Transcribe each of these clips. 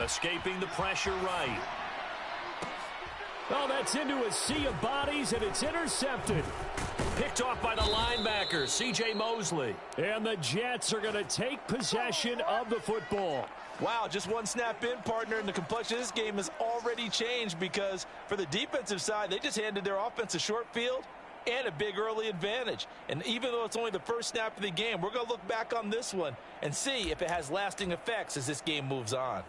Escaping the pressure right. Oh, that's into a sea of bodies, and it's intercepted. Picked off by the linebacker, C.J. Mosley. And the Jets are going to take possession of the football. Wow, just one snap in, partner, and the complexion of this game has already changed because for the defensive side, they just handed their offense a short field and a big early advantage. And even though it's only the first snap of the game, we're going to look back on this one and see if it has lasting effects as this game moves on.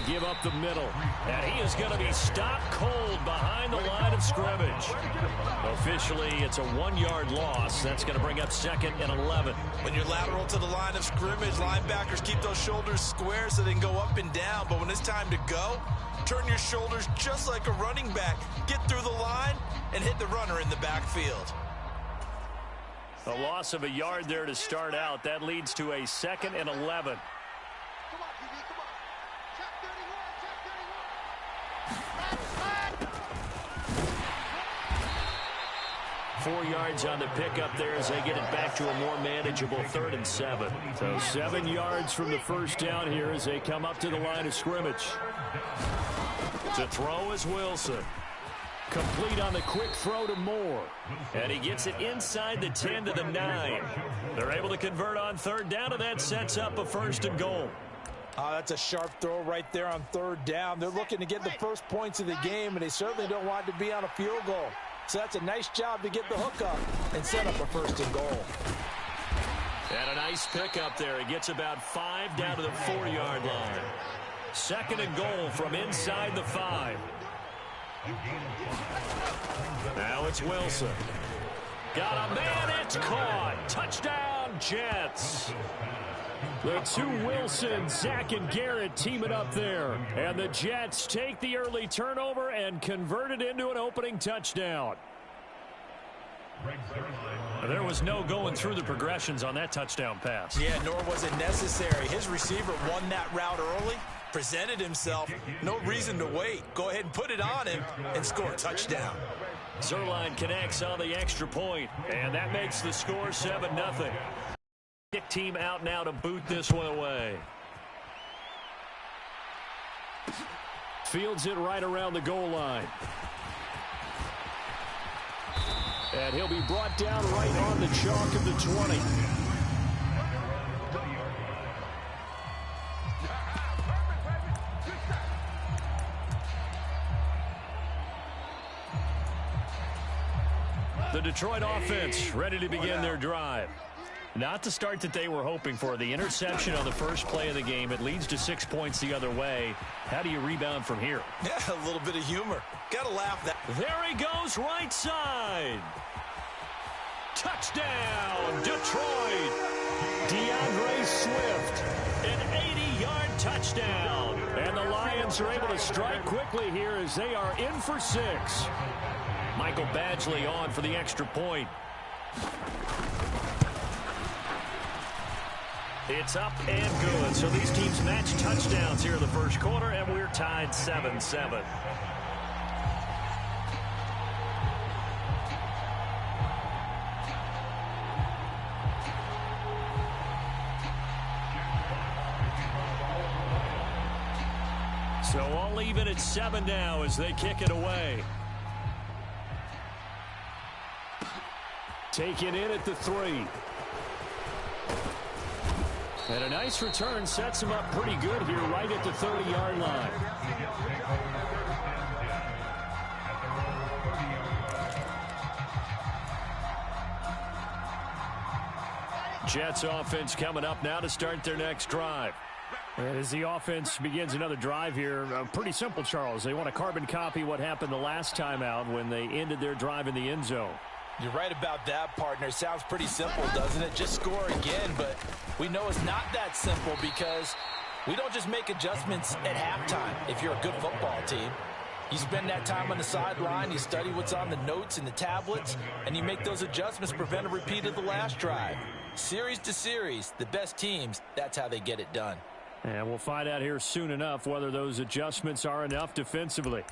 Give up the middle. And he is going to be stopped cold behind the line of scrimmage. Officially, it's a 1-yard loss. That's going to bring up 2nd and 11. When you're lateral to the line of scrimmage, linebackers keep those shoulders square so they can go up and down. But when it's time to go, turn your shoulders just like a running back. Get through the line and hit the runner in the backfield. A loss of a yard there to start out. That leads to a 2nd and 11. 4 yards on the pickup there as they get it back to a more manageable 3rd and 7. So 7 yards from the first down here as they come up to the line of scrimmage. To throw is Wilson. Complete on the quick throw to Moore. And he gets it inside the 10 to the 9. They're able to convert on 3rd down, and that sets up a 1st and goal. That's a sharp throw right there on 3rd down. They're looking to get the first points of the game, and they certainly don't want it to be on a field goal. So that's a nice job to get the hook up and set up a 1st and goal. And a nice pickup there. He gets about 5 down to the 4-yard line. 2nd and goal from inside the 5. Now it's Wilson. Got a man, it's caught. Touchdown, Jets. The two Wilsons, Zach and Garrett, teaming up there. And the Jets take the early turnover and convert it into an opening touchdown. There was no going through the progressions on that touchdown pass. Yeah, nor was it necessary. His receiver won that route early, presented himself. No reason to wait. Go ahead and put it on him and score a touchdown. Zerline connects on the extra point, and that makes the score 7-0. Kick team out now to boot this one away. Fields it right around the goal line. And he'll be brought down right on the chalk of the 20. The Detroit offense ready to begin their drive. Not the start that they were hoping for. The interception on the first play of the game. It leads to 6 points the other way. How do you rebound from here? Yeah, a little bit of humor. Gotta laugh. There he goes, right side. Touchdown, Detroit. DeAndre Swift. An 80-yard touchdown. And the Lions are able to strike quickly here as they are in for 6. Michael Badgley on for the extra point. It's up and good. So these teams match touchdowns here in the first quarter, and we're tied 7-7. So all even at 7 now as they kick it away. Taken in at the 3. And a nice return sets him up pretty good here right at the 30-yard line. Jets offense coming up now to start their next drive. And as the offense begins another drive here, pretty simple, Charles. They want to carbon copy what happened the last time out when they ended their drive in the end zone. You're right about that, partner. Sounds pretty simple, doesn't it? Just score again, but we know it's not that simple because we don't just make adjustments at halftime if you're a good football team. You spend that time on the sideline, you study what's on the notes and the tablets, and you make those adjustments to prevent a repeat of the last drive. Series to series, the best teams, that's how they get it done. And we'll find out here soon enough whether those adjustments are enough defensively.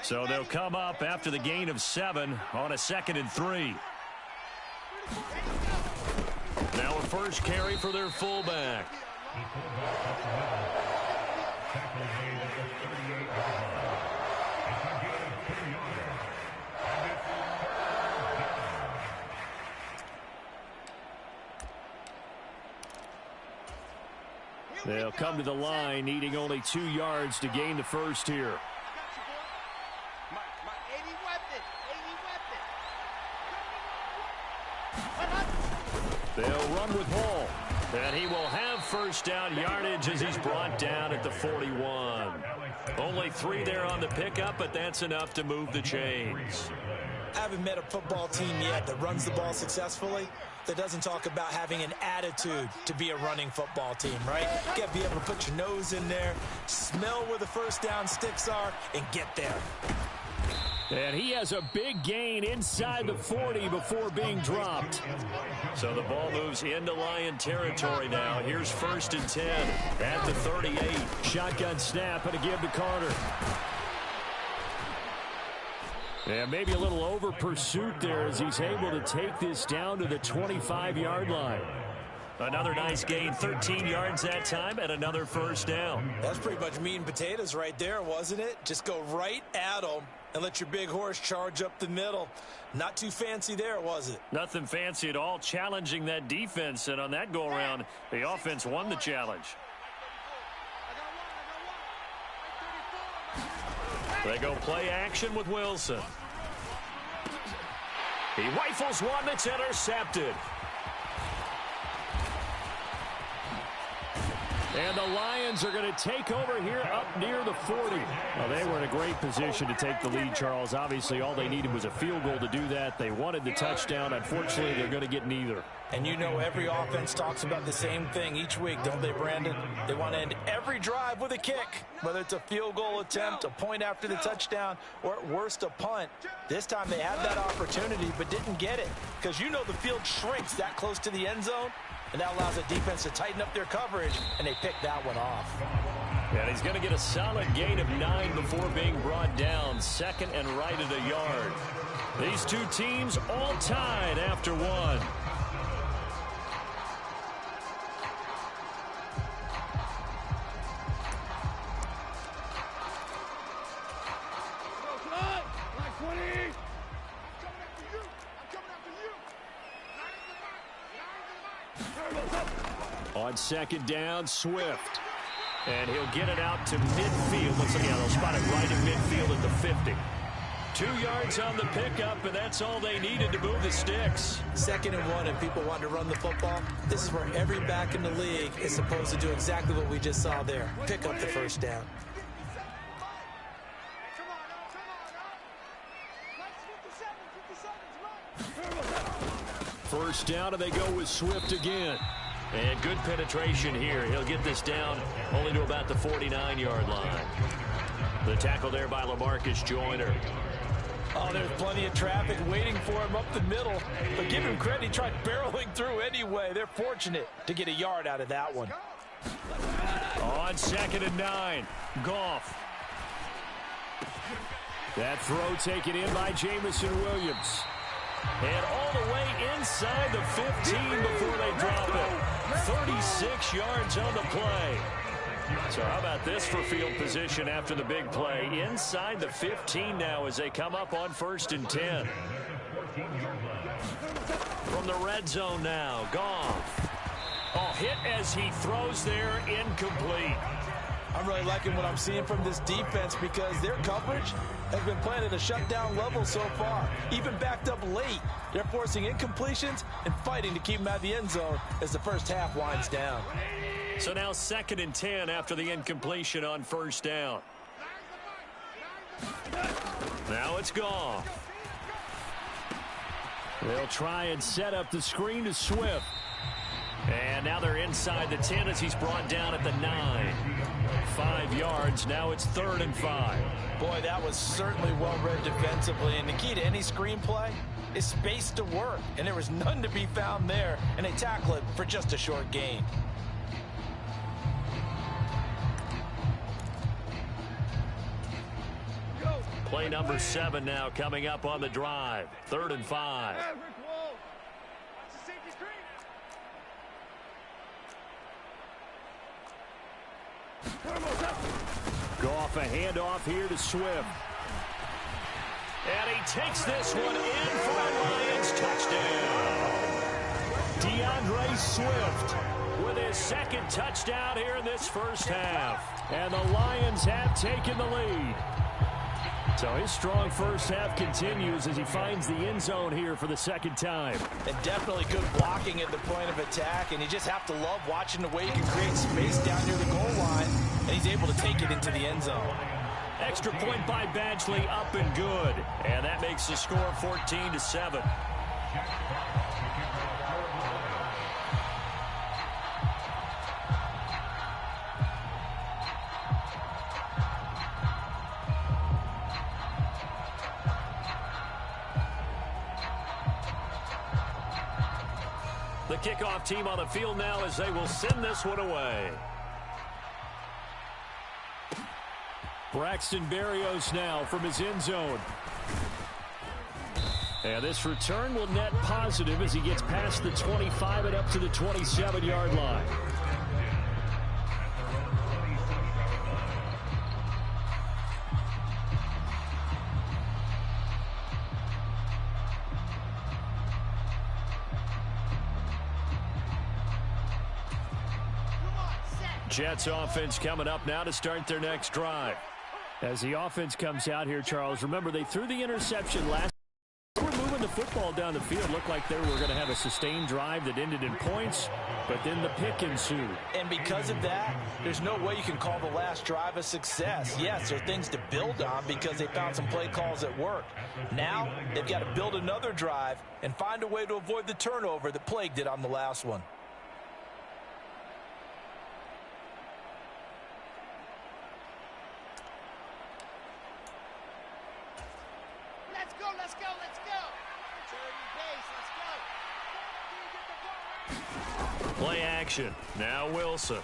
So they'll come up after the gain of 7 on a 2nd and 3. Now a first carry for their fullback. They'll come to the line, needing only 2 yards to gain the first here. They'll run with Hall. And he will have first down yardage as he's brought down at the 41. Only 3 there on the pickup, but that's enough to move the chains. I haven't met a football team yet that runs the ball successfully that doesn't talk about having an attitude to be a running football team, right? You got to be able to put your nose in there, smell where the first down sticks are, and get there. And he has a big gain inside the 40 before being dropped. So the ball moves into Lion territory now. Here's 1st and 10 at the 38. Shotgun snap and a give to Carter. And maybe a little over pursuit there as he's able to take this down to the 25-yard line. Another nice gain, 13 yards that time, and another first down. That's pretty much meat and potatoes right there, wasn't it? Just go right at them and let your big horse charge up the middle. Not too fancy there, was it? Nothing fancy at all, challenging that defense, and on that go-around, the offense won the challenge. They go play action with Wilson. He rifles one that's intercepted. And the Lions are going to take over here up near the 40. Well, they were in a great position to take the lead, Charles. Obviously, all they needed was a field goal to do that. They wanted the touchdown. Unfortunately, they're going to get neither. And you know every offense talks about the same thing each week, don't they, Brandon? They want to end every drive with a kick, whether it's a field goal attempt, a point after the touchdown, or at worst a punt. This time they had that opportunity but didn't get it because you know the field shrinks that close to the end zone. And that allows the defense to tighten up their coverage, and they pick that one off. And he's going to get a solid gain of 9 before being brought down. 2nd and right at a yard. These two teams all tied after 1. On 2nd down, Swift. And he'll get it out to midfield. Looks like they'll spot it right at midfield at the 50. 2 yards on the pickup, and that's all they needed to move the sticks. 2nd and 1, and people want to run the football. This is where every back in the league is supposed to do exactly what we just saw there. Pick up the first down. First down, and they go with Swift again. And good penetration here. He'll get this down only to about the 49-yard line. The tackle there by LaMarcus Joyner. Oh, there's plenty of traffic waiting for him up the middle. But give him credit, he tried barreling through anyway. They're fortunate to get a yard out of that one. On 2nd and 9, Goff. That throw taken in by Jamison Williams. And all the way inside the 15 before they drop it. 36 yards on the play. So how about this for field position after the big play? Inside the 15 now as they come up on 1st and 10. From the red zone now, Goff. Oh, hit as he throws there, incomplete. I'm really liking what I'm seeing from this defense because their coverage has been playing at a shutdown level so far. Even backed up late, they're forcing incompletions and fighting to keep them out of the end zone as the first half winds down. So now 2nd and 10 after the incompletion on 1st down. Now it's Goff. They'll try and set up the screen to Swift. And now they're inside the 10 as he's brought down at the 9. 5 yards. Now it's 3rd and 5. Boy, that was certainly well read defensively. And the key to any screenplay is space to work. And there was none to be found there. And they tackle it for just a short gain. Play number 7 now coming up on the drive. 3rd and 5. Go off a handoff here to Swift. And he takes this one in for a Lions touchdown. DeAndre Swift with his 2nd touchdown here in this first half. And the Lions have taken the lead. So his strong first half continues as he finds the end zone here for the 2nd time. And definitely good blocking at the point of attack. And you just have to love watching the way he can create space down near the goal line. And he's able to take it into the end zone. Extra point by Badgley, up and good. And that makes the score 14-7. The kickoff team on the field now as they will send this one away. Braxton Berrios now from his end zone. And this return will net positive as he gets past the 25 and up to the 27-yard line. Jets offense coming up now to start their next drive. As the offense comes out here, Charles, remember they threw the interception last. They were moving the football down the field. Looked like they were going to have a sustained drive that ended in points, but then the pick ensued. And because of that, there's no way you can call the last drive a success. Yes, there are things to build on because they found some play calls that worked. Now they've got to build another drive and find a way to avoid the turnover that plagued it on the last one. Play action. Now Wilson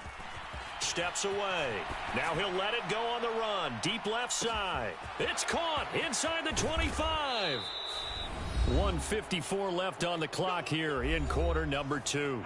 steps away. Now he'll let it go on the run. Deep left side. It's caught inside the 25. 1:54 left on the clock here in quarter number 2.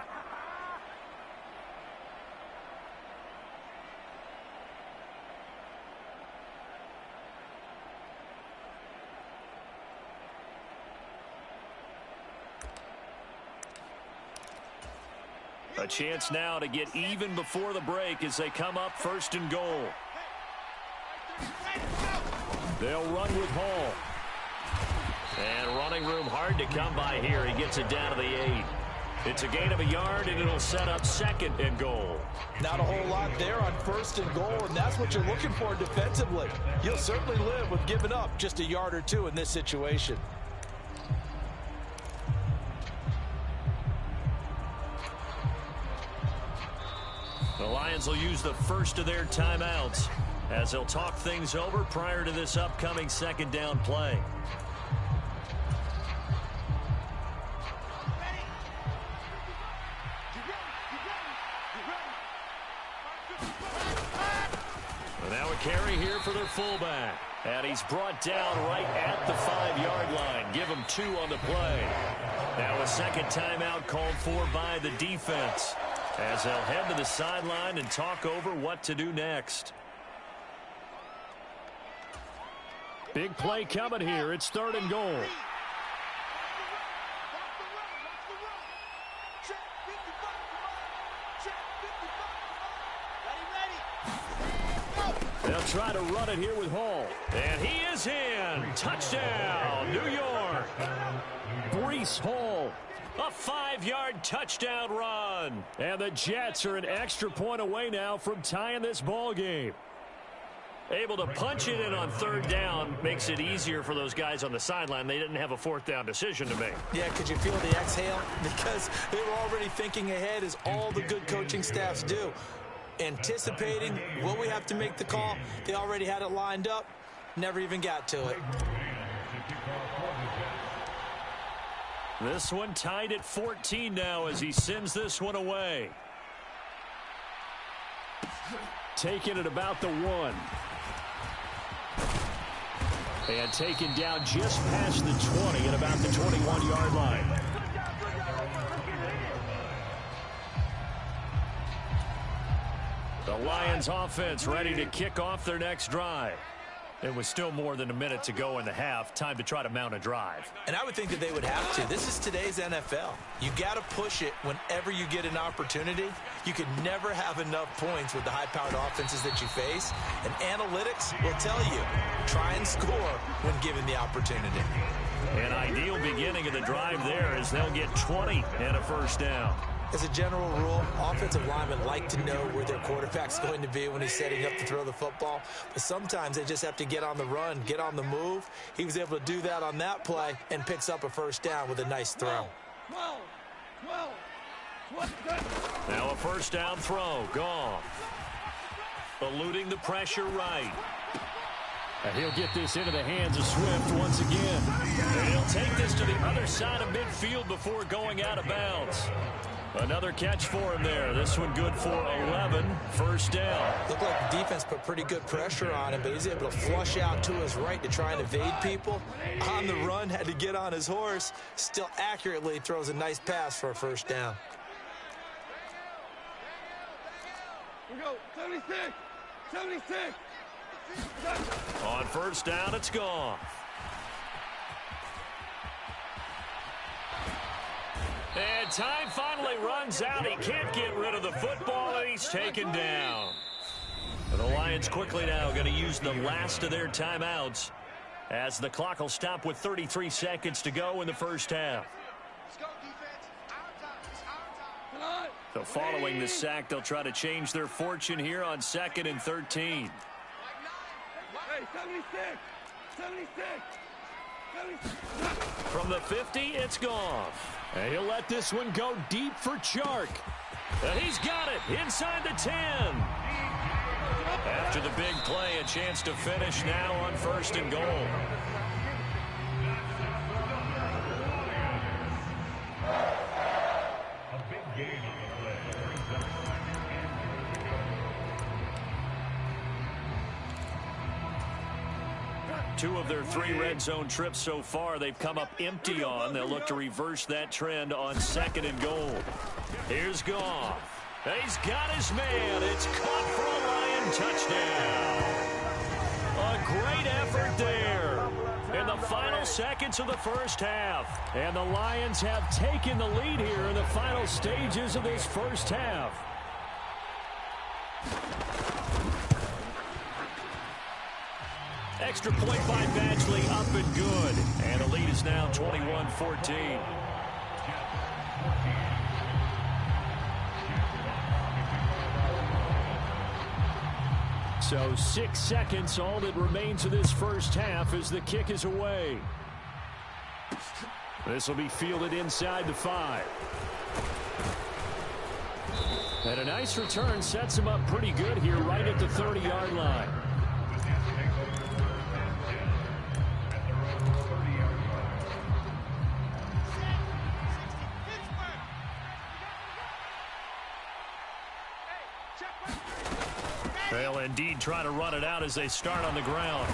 A chance now to get even before the break as they come up 1st and goal. They'll run with Hall. And running room hard to come by here. He gets it down to the 8. It's a gain of a yard, and it'll set up 2nd and goal. Not a whole lot there on 1st and goal, and that's what you're looking for defensively. You'll certainly live with giving up just a yard or 2 in this situation. The Lions will use the first of their timeouts as they'll talk things over prior to this upcoming 2nd down play. And now a carry here for their fullback. And he's brought down right at the 5-yard line. Give him 2 on the play. Now a 2nd timeout called for by the defense, as they'll head to the sideline and talk over what to do next. Big play coming here. It's 3rd and goal. They'll try to run it here with Hall. And he is in. Touchdown, New York. Breece Hall. A 5-yard touchdown run. And the Jets are an extra point away now from tying this ball game. Able to punch it in on third down makes it easier for those guys on the sideline. They didn't have a fourth down decision to make. Yeah, could you feel the exhale? Because they were already thinking ahead, as all the good coaching staffs do. Anticipating, will we have to make the call? They already had it lined up. Never even got to it. This one tied at 14 now as he sends this one away. Taking it about the 1. And taken down just past the 20 at about the 21-yard line. The Lions offense ready to kick off their next drive. It was still more than a minute to go in the half. Time to try to mount a drive. And I would think that they would have to. This is today's NFL. You got to push it whenever you get an opportunity. You could never have enough points with the high-powered offenses that you face. And analytics will tell you, try and score when given the opportunity. An ideal beginning of the drive there is they'll get 20 and a first down. As a general rule, offensive linemen like to know where their quarterback's going to be when he's setting up to throw the football. But sometimes they just have to get on the run, get on the move. He was able to do that on that play and picks up a first down with a nice throw. Now a first down throw. Gone. Eluding the pressure right. And he'll get this into the hands of Swift once again. And he'll take this to the other side of midfield before going out of bounds. Another catch for him there. This one good for 11. First down. Looked like the defense put pretty good pressure on him, but he's able to flush out to his right to try and evade people. On the run, had to get on his horse. Still accurately throws a nice pass for a first down. We go, 76, 76. On first down, it's gone. And time finally runs out. He can't get rid of the football, and he's taken down. And the Lions quickly now going to use the last of their timeouts as the clock will stop with 33 seconds to go in the first half. So following the sack, they'll try to change their fortune here on 2nd and 13. Hey, 76, 76, 76. From the 50, it's gone. And he'll let this one go deep for Chark. And he's got it inside the 10. After the big play, a chance to finish now on 1st and goal. Two of their 3 red zone trips so far, they've come up empty on. They'll look to reverse that trend on 2nd and goal. Here's Goff. He's got his man. It's caught for a Lion touchdown. A great effort there in the final seconds of the first half. And the Lions have taken the lead here in the final stages of this first half. Extra point by Badgley, up and good. And the lead is now 21-14. So 6 seconds, all that remains of this first half as the kick is away. This will be fielded inside the 5. And a nice return sets him up pretty good here right at the 30-yard line. They'll indeed try to run it out as they start on the ground.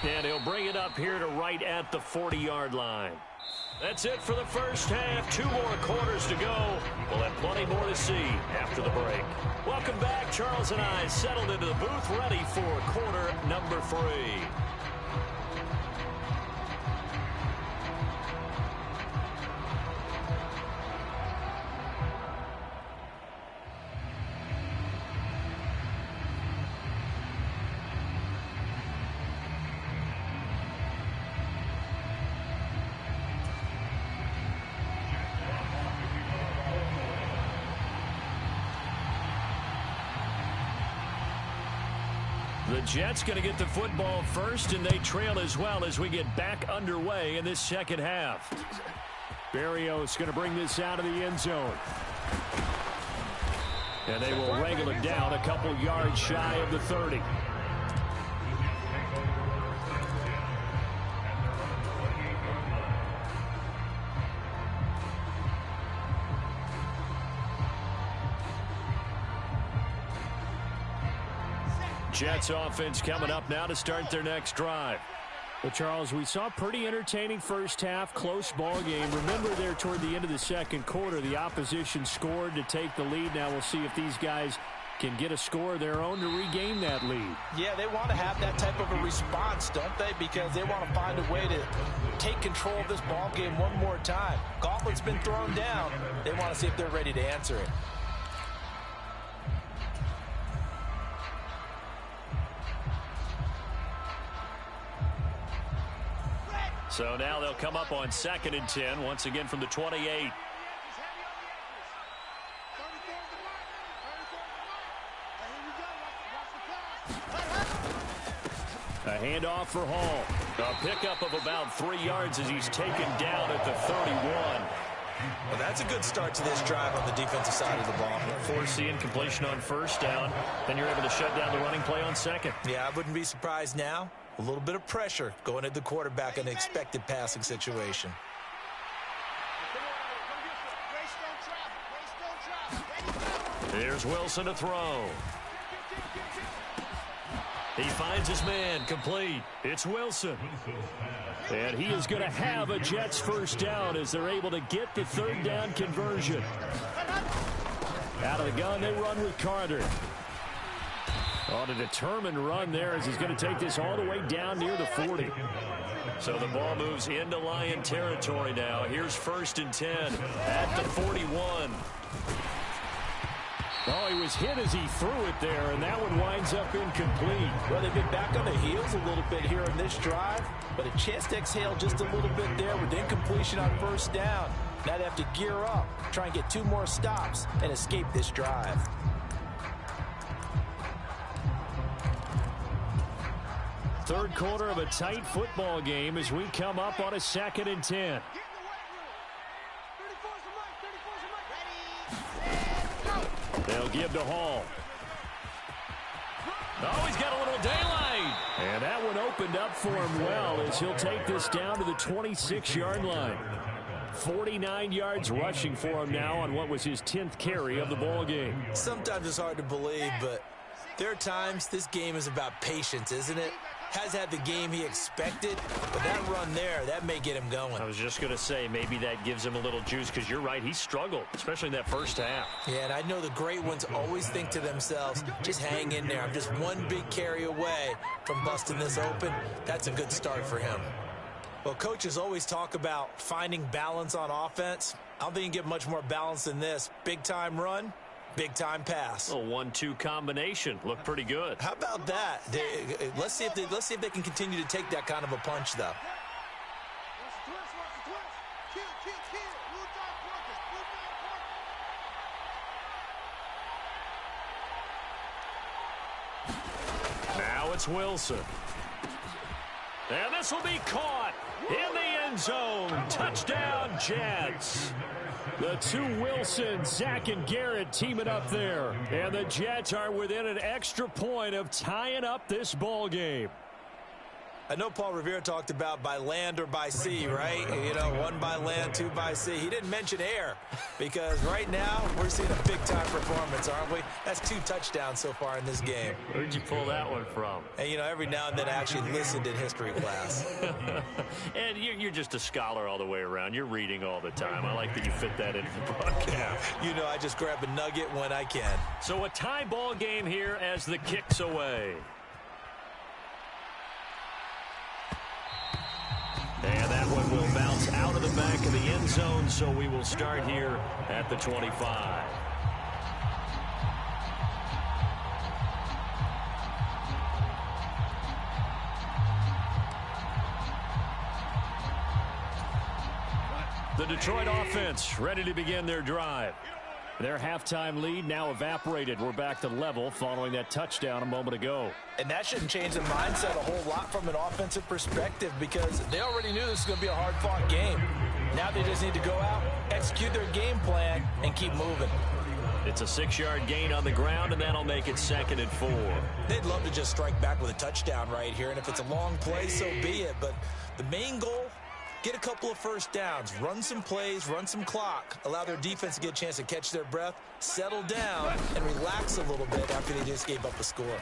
And he'll bring it up here to right at the 40-yard line. That's it for the first half. 2 more quarters to go. We'll have plenty more to see after the break. Welcome back. Charles and I settled into the booth, ready for quarter number 3. The Jets going to get the football first, and they trail as well as we get back underway in this second half. Berrios going to bring this out of the end zone. And they will wrangle it down a couple yards shy of the 30. Jets offense coming up now to start their next drive. Well, Charles, we saw a pretty entertaining first half, close ball game. Remember there toward the end of the second quarter, the opposition scored to take the lead. Now we'll see if these guys can get a score of their own to regain that lead. Yeah, they want to have that type of a response, don't they? Because they want to find a way to take control of this ball game one more time. Gauntlet's been thrown down. They want to see if they're ready to answer it. So now they'll come up on 2nd and 10, once again from the 28. A handoff for Hall. A pickup of about 3 yards as he's taken down at the 31. Well, that's a good start to this drive on the defensive side of the ball. Forcing completion on first down. Then you're able to shut down the running play on second. Yeah, I wouldn't be surprised now. A little bit of pressure going at the quarterback in an expected passing situation. Here's Wilson to throw. He finds his man, complete. It's Wilson. And he is going to have a Jets first down as they're able to get the third down conversion. Out of the gun, they run with Carter. On a determined run there as he's going to take this all the way down near the 40. So the ball moves into Lion territory now. Here's 1st and 10 at the 41. Oh, he was hit as he threw it there, and that one winds up incomplete. Well, they've been back on the heels a little bit here in this drive, but a chance to exhale just a little bit there with incompletion on first down. Now they have to gear up, try and get 2 more stops, and escape this drive. Third quarter of a tight football game as we come up on a 2nd and 10. They'll give to Hall. Oh, he's got a little daylight. And that one opened up for him well as he'll take this down to the 26-yard line. 49 yards rushing for him now on what was his 10th carry of the ball game. Sometimes it's hard to believe, but there are times this game is about patience, isn't it? Has had the game he expected, but that run there, that may get him going. I was just going to say, maybe that gives him a little juice because you're right, he struggled, especially in that first half. Yeah, and I know the great ones always think to themselves, just hang in there. I'm just one big carry away from busting this open. That's a good start for him. Well, coaches always talk about finding balance on offense. I don't think you can get much more balance than this. Big-time run. Big-time pass. A 1-2 combination. Looked pretty good. How about that? Let's see if they can continue to take that kind of a punch, though. Now it's Wilson. And this will be caught in the end zone. Touchdown, Jets. The 2 Wilsons, Zach and Garrett, teaming up there. And the Jets are within an extra point of tying up this ball game. I know Paul Revere talked about by land or by sea, right? You know, 1 by land, 2 by sea. He didn't mention air because right now we're seeing a big-time performance, aren't we? That's 2 touchdowns so far in this game. Where'd you pull that one from? And, you know, every now and then I actually listened in history class. And you're just a scholar all the way around. You're reading all the time. I like that you fit that into the broadcast. You know, I just grab a nugget when I can. So a tie ball game here as the kick's away. And that one will bounce out of the back of the end zone, so we will start here at the 25. The Detroit offense ready to begin their drive. Their halftime lead now evaporated. We're back to level following that touchdown a moment ago. And that shouldn't change the mindset a whole lot from an offensive perspective because they already knew this was going to be a hard-fought game. Now they just need to go out, execute their game plan, and keep moving. It's a 6-yard gain on the ground, and that'll make it 2nd and 4. They'd love to just strike back with a touchdown right here, and if it's a long play, so be it. But the main goal, get a couple of first downs, run some plays, run some clock, allow their defense to get a chance to catch their breath, settle down, and relax a little bit after they just gave up a score.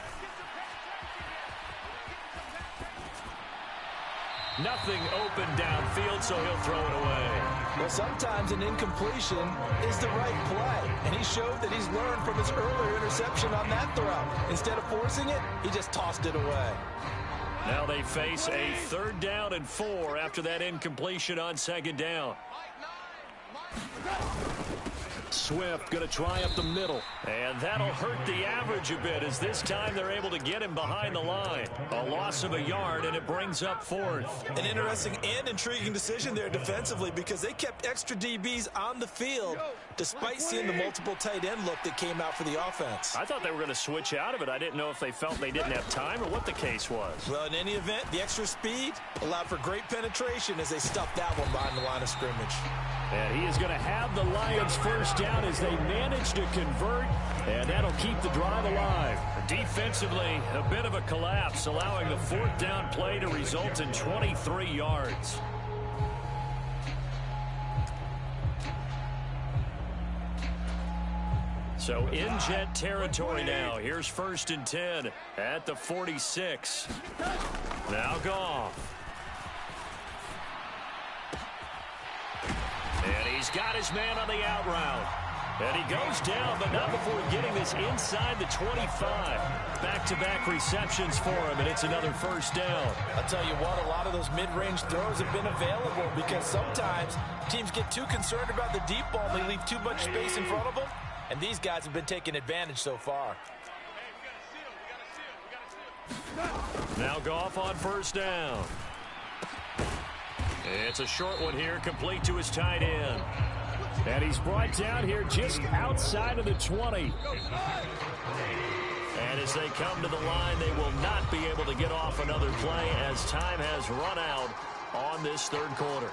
Nothing open downfield, so he'll throw it away. Well, sometimes an incompletion is the right play, and he showed that he's learned from his earlier interception on that throw. Instead of forcing it, he just tossed it away. Now they face a 3rd down and 4 after that incompletion on 2nd down. Swift going to try up the middle. And that'll hurt the average a bit as this time they're able to get him behind the line. A loss of a yard, and it brings up 4th. An interesting and intriguing decision there defensively because they kept extra DBs on the field despite seeing the multiple tight end look that came out for the offense. I thought they were going to switch out of it. I didn't know if they felt they didn't have time or what the case was. Well, in any event, the extra speed allowed for great penetration as they stuffed that one behind the line of scrimmage. And he is going to have the Lions first down as they manage to convert, and that'll keep the drive alive. Defensively, a bit of a collapse, allowing the 4th down play to result in 23 yards. So in jet territory now. Here's 1st and 10 at the 46. Now Goff. And he's got his man on the out route. And he goes down, but not before getting this inside the 25. Back-to-back receptions for him, and it's another 1st down. I'll tell you what, a lot of those mid-range throws have been available because sometimes teams get too concerned about the deep ball and they leave too much space in front of them. And these guys have been taking advantage so far. Now Goff on 1st down. It's a short one here, complete to his tight end. And he's brought down here just outside of the 20. And as they come to the line, they will not be able to get off another play as time has run out on this 3rd quarter.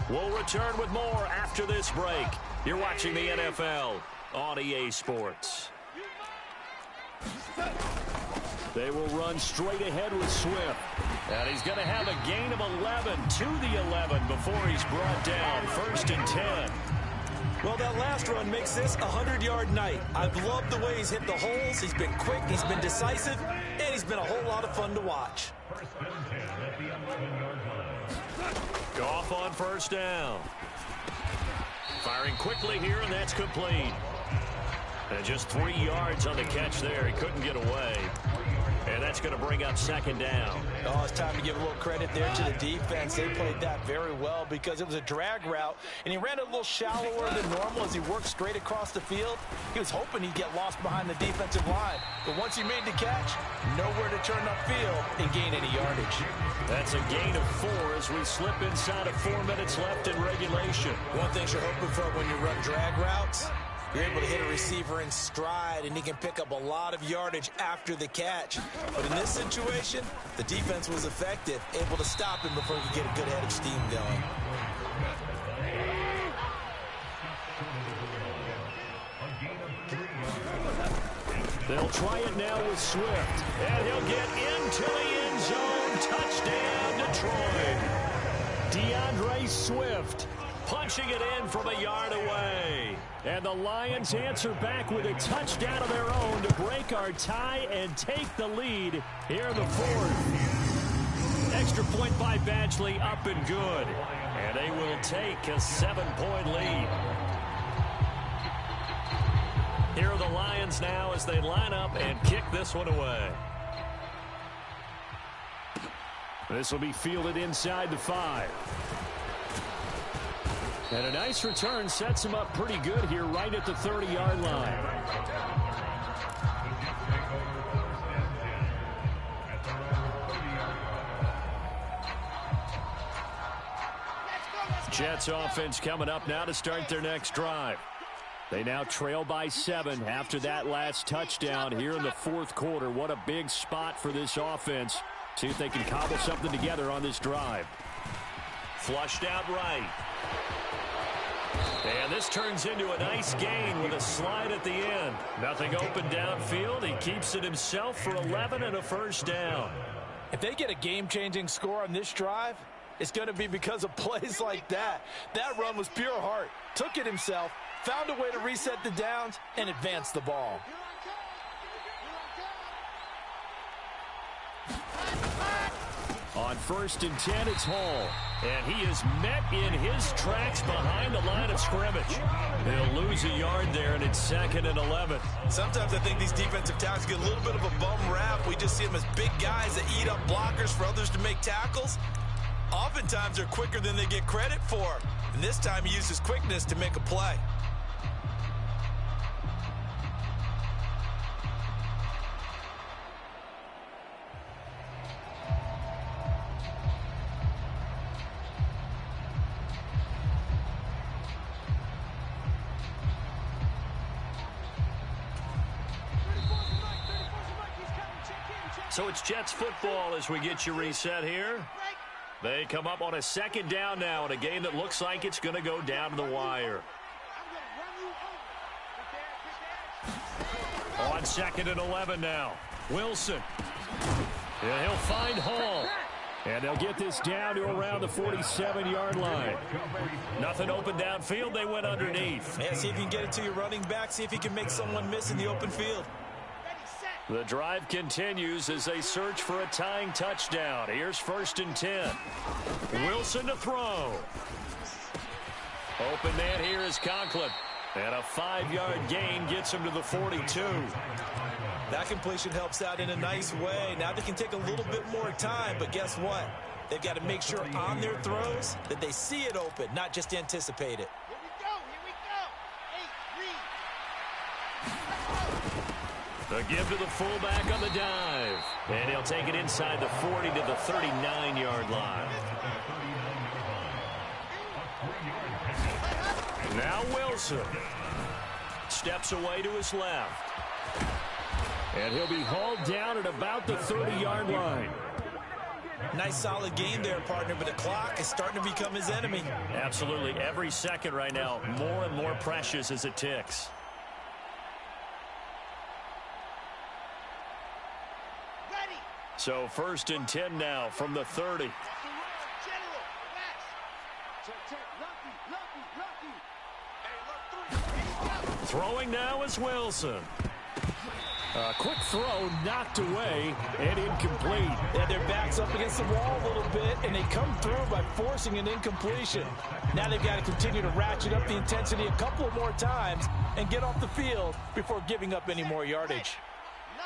We'll return with more after this break. You're watching the NFL on EA Sports. They will run straight ahead with Swift. And he's going to have a gain of 11 to the 11 before he's brought down. 1st and 10. Well, that last run makes this a 100-yard night. I've loved the way he's hit the holes. He's been quick, he's been decisive, and he's been a whole lot of fun to watch. Goff on 1st down. Firing quickly here, and that's complete. And just 3 yards on the catch there. He couldn't get away. And that's going to bring up 2nd down. Oh, it's time to give a little credit there to the defense. They played that very well because it was a drag route, and he ran a little shallower than normal as he worked straight across the field. He was hoping he'd get lost behind the defensive line. But once he made the catch, nowhere to turn upfield and gain any yardage. That's a gain of 4 as we slip inside of 4 minutes left in regulation. One thing you're hoping for when you run drag routes, you're able to hit a receiver in stride, and he can pick up a lot of yardage after the catch. But in this situation, the defense was effective, able to stop him before he could get a good head of steam going. They'll try it now with Swift. And he'll get into the end zone. Touchdown, Detroit. DeAndre Swift punching it in from a yard away. And the Lions answer back with a touchdown of their own to break our tie and take the lead here in the 4th. Extra point by Badgley, up and good. And they will take a 7-point lead. Here are the Lions now as they line up and kick this one away. This will be fielded inside the 5. And a nice return sets him up pretty good here right at the 30-yard line. Jets offense coming up now to start their next drive. They now trail by 7 after that last touchdown here in the fourth quarter. What a big spot for this offense. See if they can cobble something together on this drive. Flushed out right. And this turns into a nice gain with a slide at the end. Nothing open downfield. He keeps it himself for 11 and a first down. If they get a game-changing score on this drive, it's going to be because of plays like that. That run was pure heart. Took it himself, found a way to reset the downs, and advance the ball. On 1st and 10, it's Hall. And he is met in his tracks behind the line of scrimmage. They'll lose a yard there, and it's 2nd and 11. Sometimes I think these defensive tackles get a little bit of a bum rap. We just see them as big guys that eat up blockers for others to make tackles. Oftentimes they're quicker than they get credit for. And this time he uses quickness to make a play. So it's Jets football as we get you reset here. They come up on a 2nd down now in a game that looks like it's going to go down to the wire. On 2nd and 11 now. Wilson. And he'll find Hall. And they'll get this down to around the 47-yard line. Nothing open downfield. They went underneath. Yeah, see if you can get it to your running back. See if you can make someone miss in the open field. The drive continues as they search for a tying touchdown. Here's 1st and 10. Wilson to throw. Open man here is Conklin. And a 5-yard gain gets him to the 42. That completion helps out in a nice way. Now they can take a little bit more time, but guess what? They've got to make sure on their throws that they see it open, not just anticipate it. The give to the fullback on the dive. And he'll take it inside the 40 to the 39-yard line. Now Wilson steps away to his left. And he'll be hauled down at about the 30-yard line. Nice solid game there, partner, but the clock is starting to become his enemy. Absolutely. Every second right now, more and more precious as it ticks. So 1st and 10 now from the 30. Throwing now is Wilson. A quick throw knocked away and incomplete. Yeah, their back's up against the wall a little bit, and they come through by forcing an incompletion. Now they've got to continue to ratchet up the intensity a couple of more times and get off the field before giving up any more yardage.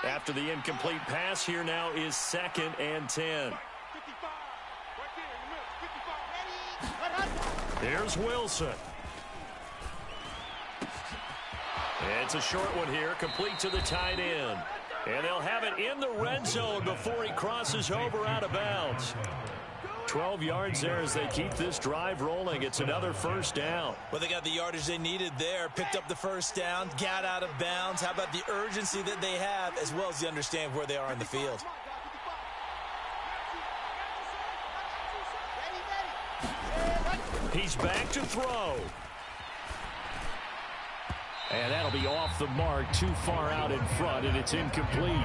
After the incomplete pass, here now is 2nd and 10. Here's Wilson. It's a short one here, complete to the tight end. And they'll have it in the red zone before he crosses over out of bounds. 12 yards there as they keep this drive rolling. It's another first down. Well, they got the yardage they needed there. Picked up the first down, got out of bounds. How about the urgency that they have as well as the understanding where they are in the field? He's back to throw. And that'll be off the mark, too far out in front, and it's incomplete.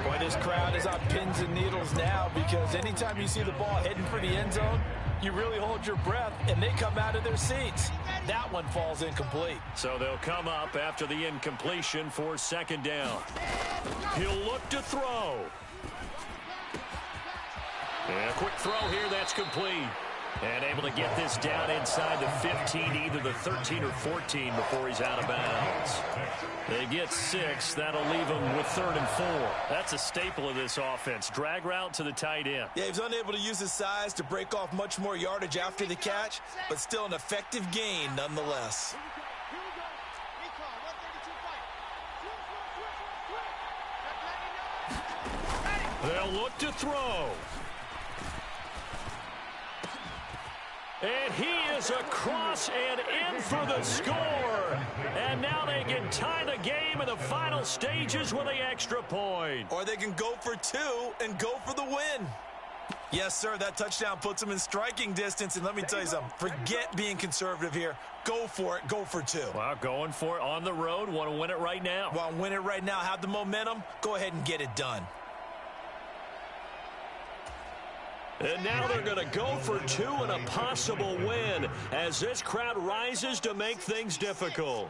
Boy, this crowd is on pins and needles now because anytime you see the ball heading for the end zone, you really hold your breath, and they come out of their seats. That one falls incomplete. So they'll come up after the incompletion for 2nd down. He'll look to throw. And a quick throw here, that's complete. And able to get this down inside the 15, either the 13 or 14 before he's out of bounds. They get 6. That'll leave them with 3rd and 4. That's a staple of this offense. Drag route to the tight end. Yeah, he's unable to use his size to break off much more yardage after the catch, but still an effective gain nonetheless. They'll look to throw. And he is across and in for the score. And now they can tie the game in the final stages with the extra point. Or they can go for two and go for the win. Yes, sir, that touchdown puts them in striking distance. And let me tell you something, forget being conservative here. Go for it, go for two. Well, going for it on the road. Want to win it right now. Want to win it right now, have the momentum, go ahead and get it done. And now they're going to go for two and a possible win as this crowd rises to make things difficult.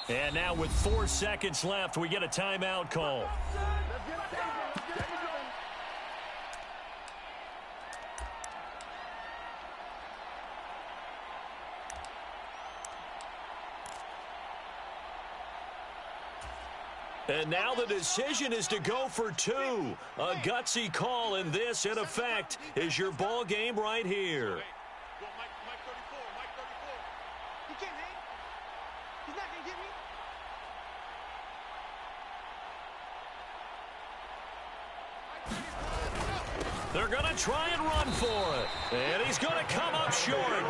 And now with 4 seconds left, we get a timeout call. And now the decision is to go for two. A gutsy call, and this, in effect, is your ball game right here. Mike 34. He can't hang. He's not going to get me. They're going to try and run for it. And he's going to come up short.